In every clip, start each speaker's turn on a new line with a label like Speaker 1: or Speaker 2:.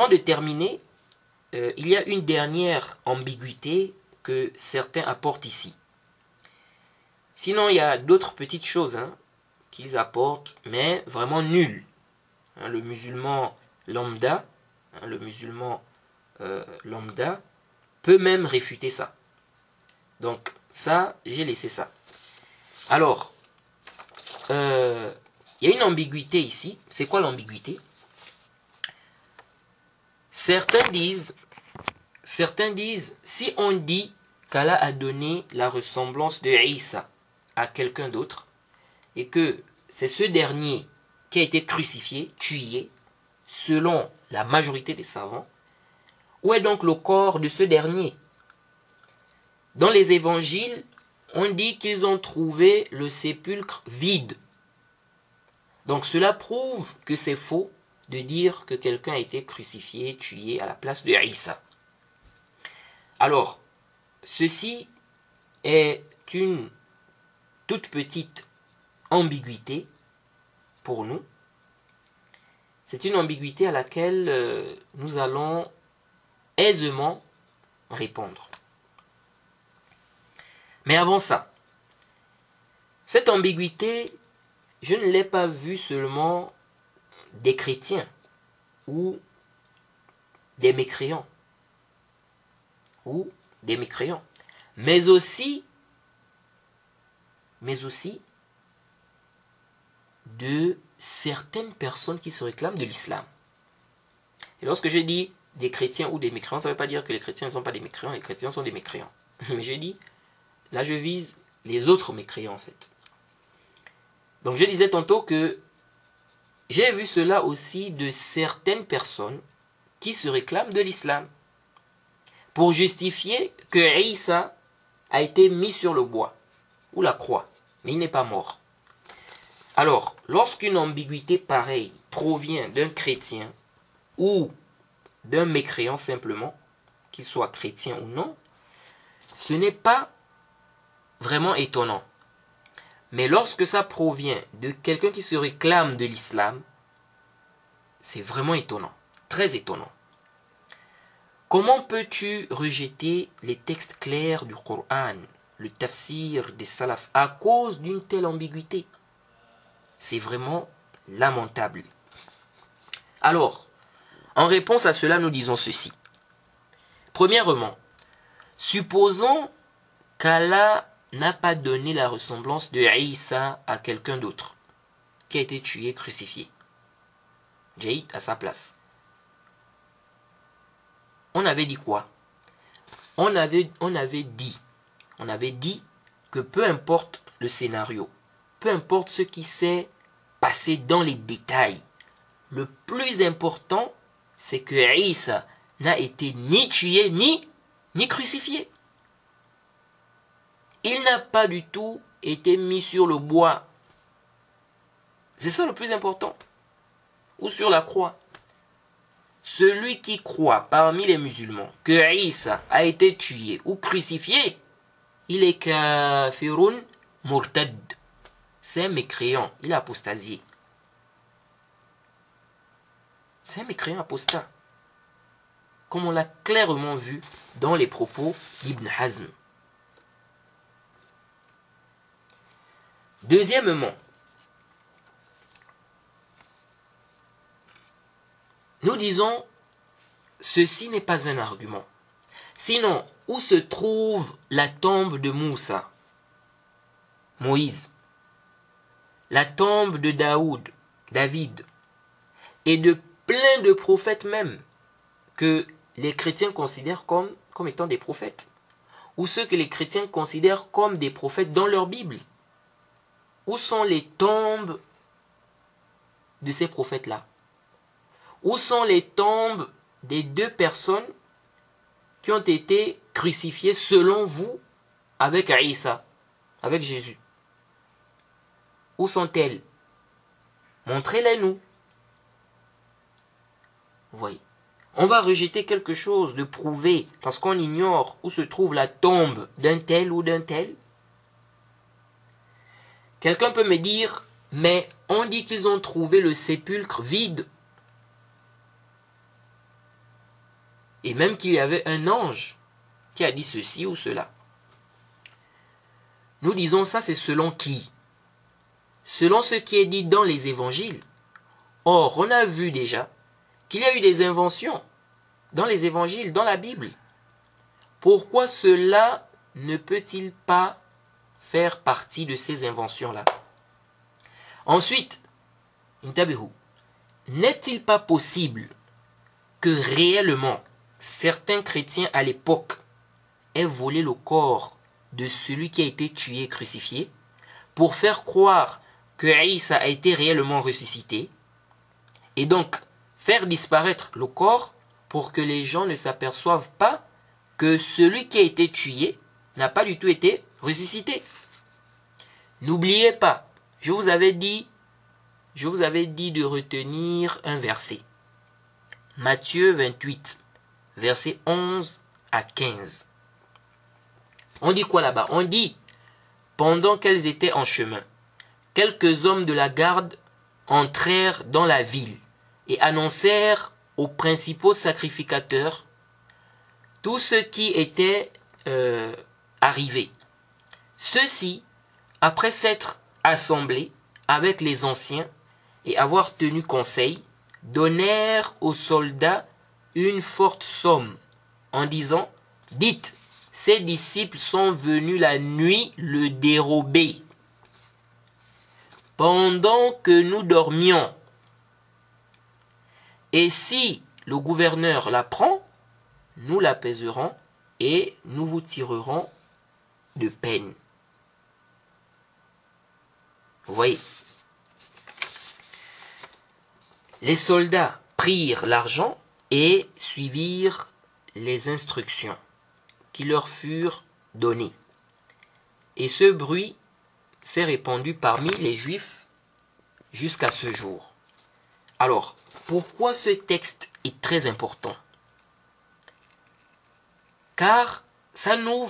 Speaker 1: Avant de terminer, il y a une dernière ambiguïté que certains apportent ici. Sinon, il y a d'autres petites choses qu'ils apportent, mais vraiment nulles. Le musulman lambda, lambda peut même réfuter ça. Donc ça, j'ai laissé ça. Alors, il y a une ambiguïté ici. C'est quoi l'ambiguïté? Certains disent, si on dit qu'Allah a donné la ressemblance de Isa à quelqu'un d'autre, et que c'est ce dernier qui a été crucifié, tué, selon la majorité des savants, où est donc le corps de ce dernier? Dans les évangiles, on dit qu'ils ont trouvé le sépulcre vide. Donc cela prouve que c'est faux de dire que quelqu'un a été crucifié, tué à la place de Isa. Alors, ceci est une toute petite ambiguïté pour nous. C'est une ambiguïté à laquelle nous allons aisément répondre. Mais avant ça, cette ambiguïté, je ne l'ai pas vue seulement des chrétiens ou des mécréants, mais aussi de certaines personnes qui se réclament de l'islam. Et lorsque je dis des chrétiens ou des mécréants, ça ne veut pas dire que les chrétiens ne sont pas des mécréants, les chrétiens sont des mécréants. Mais je dis, là je vise les autres mécréants en fait. Donc je disais tantôt que j'ai vu cela aussi de certaines personnes qui se réclament de l'islam pour justifier que Isa a été mis sur le bois ou la croix, mais il n'est pas mort. Alors, lorsqu'une ambiguïté pareille provient d'un chrétien ou d'un mécréant simplement, qu'il soit chrétien ou non, ce n'est pas vraiment étonnant. Mais lorsque ça provient de quelqu'un qui se réclame de l'islam, c'est vraiment étonnant, très étonnant. Comment peux-tu rejeter les textes clairs du Coran, le tafsir des salafs, à cause d'une telle ambiguïté? C'est vraiment lamentable. Alors, en réponse à cela, nous disons ceci. Premièrement, supposons qu'Allah n'a pas donné la ressemblance de Isa à quelqu'un d'autre qui a été tué, crucifié. Jaïd à sa place. On avait dit quoi? On avait dit que peu importe le scénario, peu importe ce qui s'est passé dans les détails, le plus important, c'est que Isa n'a été ni tué, ni crucifié. Il n'a pas du tout été mis sur le bois. C'est ça le plus important. Ou sur la croix. Celui qui croit parmi les musulmans que Isa a été tué ou crucifié, il est kafirun murtad. C'est un mécréant, il a apostasié. C'est un mécréant apostat. Comme on l'a clairement vu dans les propos d'Ibn Hazm. Deuxièmement, nous disons, ceci n'est pas un argument. Sinon, où se trouve la tombe de Moussa, Moïse, la tombe de David, et de plein de prophètes même, que les chrétiens considèrent comme étant des prophètes, ou ceux que les chrétiens considèrent comme des prophètes dans leur Bible? Où sont les tombes de ces prophètes-là? Où sont les tombes des deux personnes qui ont été crucifiées selon vous avec Isa, avec Jésus? Où sont-elles? Montrez-les nous. Vous voyez. On va rejeter quelque chose de prouvé parce qu'on ignore où se trouve la tombe d'un tel ou d'un tel. Quelqu'un peut me dire, mais on dit qu'ils ont trouvé le sépulcre vide. et même qu'il y avait un ange qui a dit ceci ou cela. Nous disons ça, c'est selon qui? Selon ce qui est dit dans les évangiles. Or, on a vu déjà qu'il y a eu des inventions dans les évangiles, dans la Bible. Pourquoi cela ne peut-il pas faire partie de ces inventions-là? Ensuite, n'est-il pas possible que réellement certains chrétiens à l'époque aient volé le corps de celui qui a été tué et crucifié pour faire croire que Isa a été réellement ressuscité et donc faire disparaître le corps pour que les gens ne s'aperçoivent pas que celui qui a été tué n'a pas du tout été ressuscité. N'oubliez pas, je vous avais dit de retenir un verset. Matthieu 28, versets 11 à 15. On dit quoi là-bas? On dit, pendant qu'elles étaient en chemin, quelques hommes de la garde entrèrent dans la ville et annoncèrent aux principaux sacrificateurs tout ce qui était arrivé. Ceux-ci, après s'être assemblés avec les anciens et avoir tenu conseil, donnèrent aux soldats une forte somme en disant, dites, ces disciples sont venus la nuit le dérober pendant que nous dormions. Et si le gouverneur l'apprend, nous l'apaiserons et nous vous tirerons de peine. Vous voyez, les soldats prirent l'argent et suivirent les instructions qui leur furent données. Et ce bruit s'est répandu parmi les Juifs jusqu'à ce jour. Alors, pourquoi ce texte est très important? Car ça nous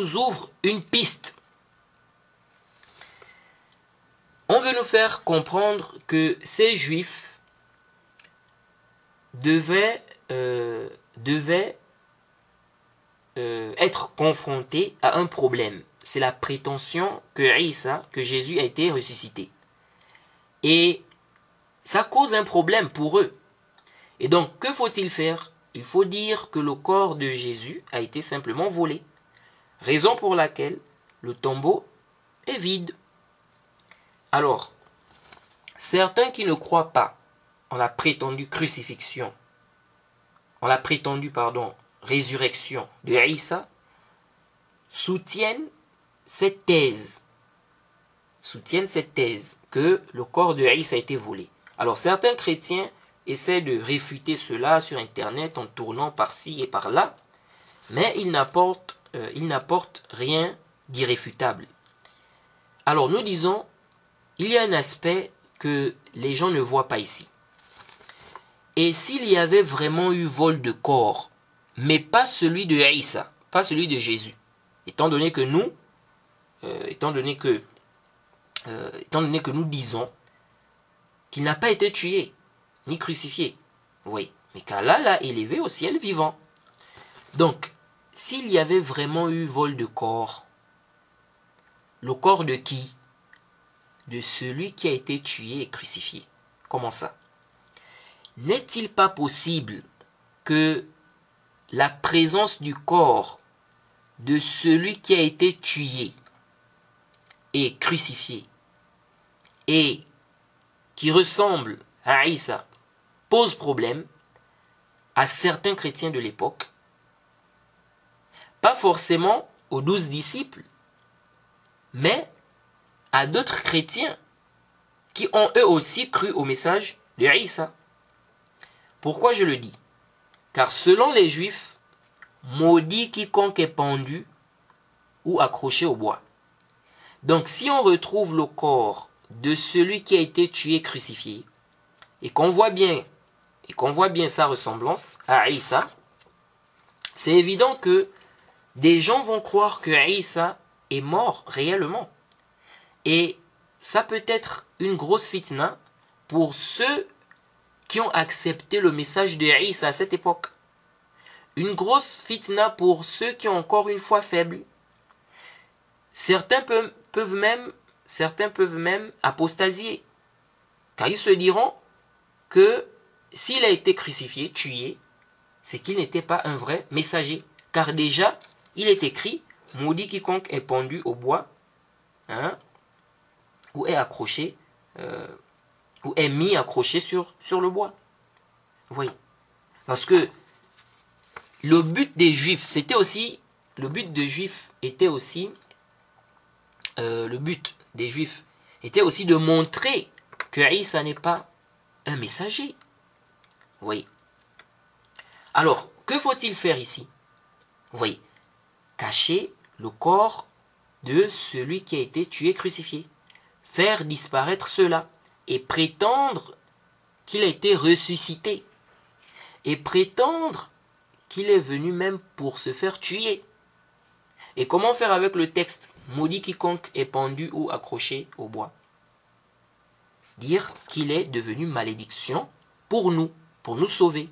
Speaker 1: ouvre une piste. On veut nous faire comprendre que ces Juifs devaient être confrontés à un problème. C'est la prétention que Jésus a été ressuscité. Et ça cause un problème pour eux. Et donc, que faut-il faire? Il faut dire que le corps de Jésus a été simplement volé. Raison pour laquelle le tombeau est vide. Alors, certains qui ne croient pas en la prétendue crucifixion, en la prétendue, résurrection de Isa, soutiennent cette thèse que le corps de Isa a été volé. Alors, certains chrétiens essaient de réfuter cela sur Internet en tournant par-ci et par-là, mais ils n'apportent rien d'irréfutable. Alors, nous disons, il y a un aspect que les gens ne voient pas ici. Et s'il y avait vraiment eu vol de corps, mais pas celui de Isa, pas celui de Jésus, étant donné que nous disons qu'il n'a pas été tué, ni crucifié, oui, mais qu'Allah l'a élevé au ciel vivant. Donc, s'il y avait vraiment eu vol de corps, le corps de qui? De celui qui a été tué et crucifié. Comment ça? N'est-il pas possible que la présence du corps de celui qui a été tué et crucifié et qui ressemble à Isa pose problème à certains chrétiens de l'époque, pas forcément aux 12 disciples, mais à d'autres chrétiens qui ont eux aussi cru au message de Isa. Pourquoi je le dis? Car selon les Juifs, maudit quiconque est pendu ou accroché au bois. Donc si on retrouve le corps de celui qui a été tué et crucifié, et qu'on voit bien sa ressemblance à Isa, c'est évident que des gens vont croire que Isa est mort réellement. Et ça peut être une grosse fitna pour ceux qui ont accepté le message de Isa à cette époque. Une grosse fitna pour ceux qui ont encore une foi faible. Certains peuvent même apostasier, car ils se diront que s'il a été crucifié, tué, c'est qu'il n'était pas un vrai messager. Car déjà, il est écrit, maudit quiconque est pendu au bois, ou est accroché, ou est mis accroché sur le bois. Vous voyez? Parce que le but des Juifs, le but des Juifs était aussi de montrer que Isa n'est pas un messager. Vous voyez? Alors, que faut-il faire ici? Vous voyez? Cacher le corps de celui qui a été tué, crucifié. Faire disparaître cela. Et prétendre qu'il a été ressuscité. Et prétendre qu'il est venu même pour se faire tuer. Et comment faire avec le texte? Maudit quiconque est pendu ou accroché au bois. Dire qu'il est devenu malédiction pour nous sauver,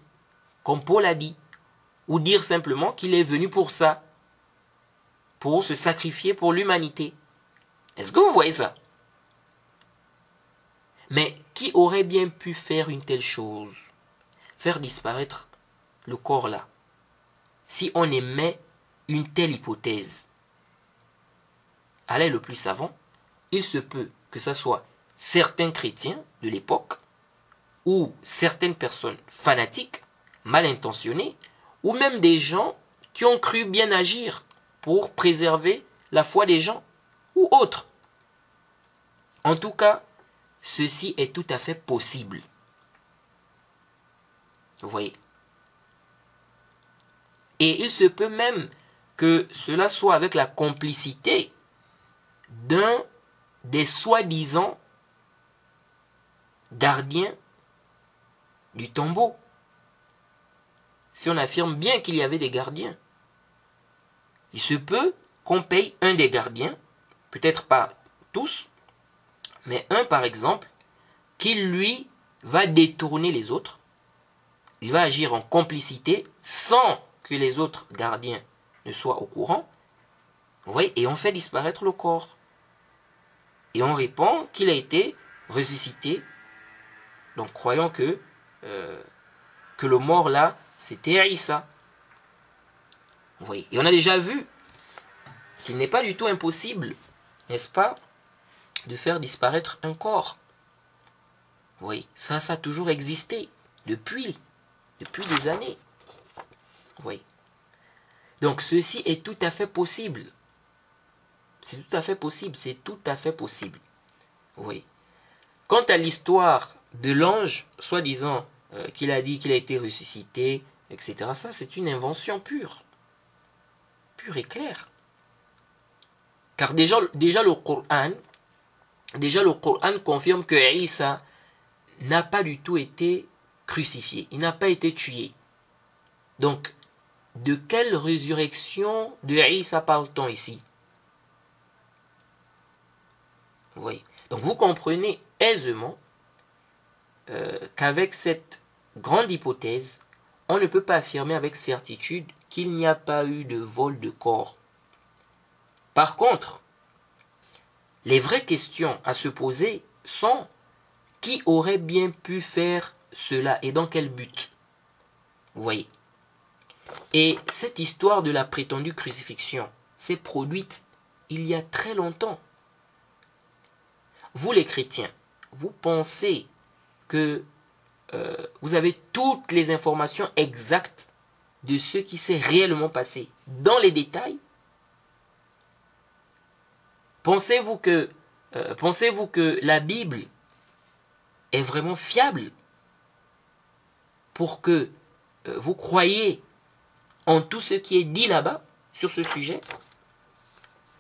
Speaker 1: comme Paul a dit. Ou dire simplement qu'il est venu pour ça, pour se sacrifier pour l'humanité. Est-ce que vous voyez ça? Mais qui aurait bien pu faire une telle chose? Faire disparaître le corps là, si on émet une telle hypothèse? Allez, le plus savant, il se peut que ce soit certains chrétiens de l'époque, ou certaines personnes fanatiques, mal intentionnées, ou même des gens qui ont cru bien agir pour préserver la foi des gens, ou autres. En tout cas, ceci est tout à fait possible. Vous voyez? Et il se peut même que cela soit avec la complicité d'un des soi-disant gardiens du tombeau. Si on affirme bien qu'il y avait des gardiens, il se peut qu'on paye un des gardiens, peut-être pas tous, mais un par exemple, qui lui va détourner les autres. Il va agir en complicité sans que les autres gardiens ne soient au courant. Vous voyez, et on fait disparaître le corps. Et on répond qu'il a été ressuscité. Donc croyons que le mort là, c'était Isa. Vous voyez, et on a déjà vu qu'il n'est pas du tout impossible, n'est-ce pas, de faire disparaître un corps. Vous voyez, ça a toujours existé depuis des années. Vous voyez. Donc ceci est tout à fait possible. C'est tout à fait possible. Vous voyez. Quant à l'histoire de l'ange, soi-disant qu'il a dit qu'il a été ressuscité, etc., ça c'est une invention pure et claire. Car déjà le Coran confirme que Isa n'a pas du tout été crucifié, il n'a pas été tué. Donc, de quelle résurrection de Isa parle-t-on ici? Vous voyez. Donc vous comprenez aisément qu'avec cette grande hypothèse, on ne peut pas affirmer avec certitude qu'il n'y a pas eu de vol de corps. Par contre, les vraies questions à se poser sont: qui aurait bien pu faire cela et dans quel but? Vous voyez. Et cette histoire de la prétendue crucifixion s'est produite il y a très longtemps. Vous les chrétiens, vous pensez que vous avez toutes les informations exactes de ce qui s'est réellement passé dans les détails? Pensez-vous que la Bible est vraiment fiable pour que vous croyiez en tout ce qui est dit là-bas sur ce sujet?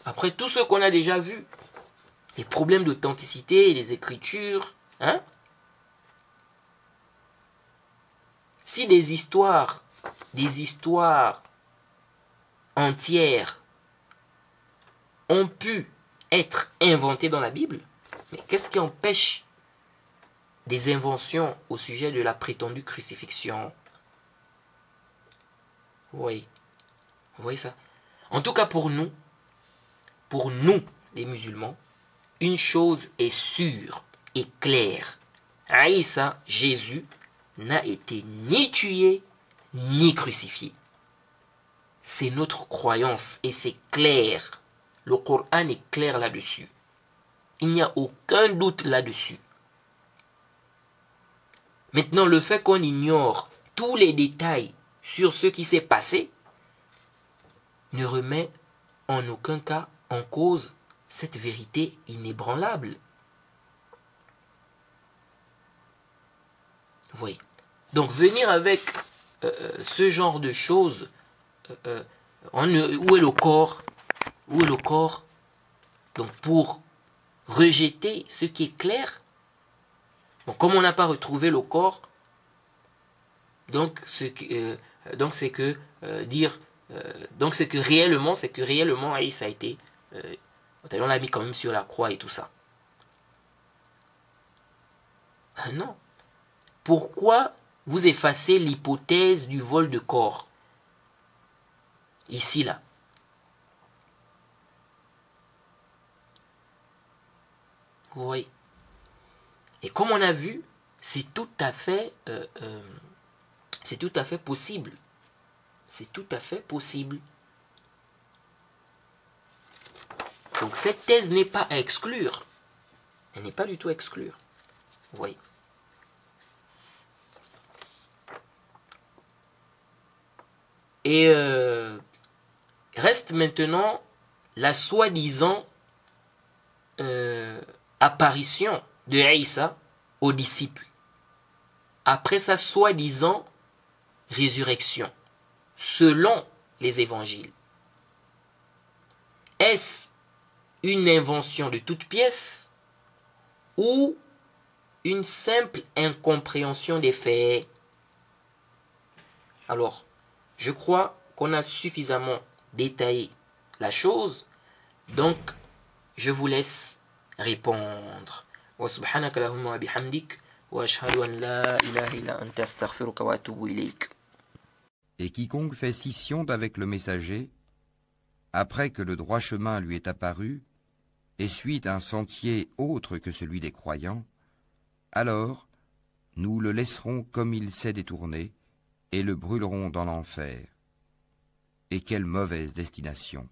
Speaker 1: Après tout ce qu'on a déjà vu, les problèmes d'authenticité, les écritures, si des histoires entières ont pu être inventées dans la Bible, mais qu'est-ce qui empêche des inventions au sujet de la prétendue crucifixion. Oui, vous voyez ça? En tout cas pour nous, les musulmans, une chose est sûre et claire. Aïssa, Jésus, n'a été ni tué, ni crucifié. C'est notre croyance et c'est clair. Le Coran est clair là-dessus. Il n'y a aucun doute là-dessus. Maintenant, le fait qu'on ignore tous les détails sur ce qui s'est passé ne remet en aucun cas en cause cette vérité inébranlable. Vous voyez. Donc venir avec ce genre de choses, où est le corps? Où est le corps? Donc pour rejeter ce qui est clair, bon, comme on n'a pas retrouvé le corps, donc c'est que réellement Aïssa a été, on l'a mis quand même sur la croix et tout ça. Non. Pourquoi vous effacez l'hypothèse du vol de corps ici là? Vous voyez. Et comme on a vu, c'est tout à fait possible. C'est tout à fait possible. Donc cette thèse n'est pas à exclure. Elle n'est pas du tout à exclure. Vous voyez. Et reste maintenant la soi-disant apparition de Aïssa aux disciples après sa soi-disant résurrection selon les évangiles. Est-ce une invention de toute pièce ou une simple incompréhension des faits? Alors, je crois qu'on a suffisamment détaillé la chose, donc je vous laisse répondre. Wa subhanaka lahumma wa bihamdik wa ashhadu an la ilaha illa anta astaghfiruka wa atubu ilayk.
Speaker 2: Et quiconque fait scission d'avec le messager, après que le droit chemin lui est apparu, et suit un sentier autre que celui des croyants, alors nous le laisserons comme il s'est détourné, et le brûlerons dans l'enfer. Et quelle mauvaise destination!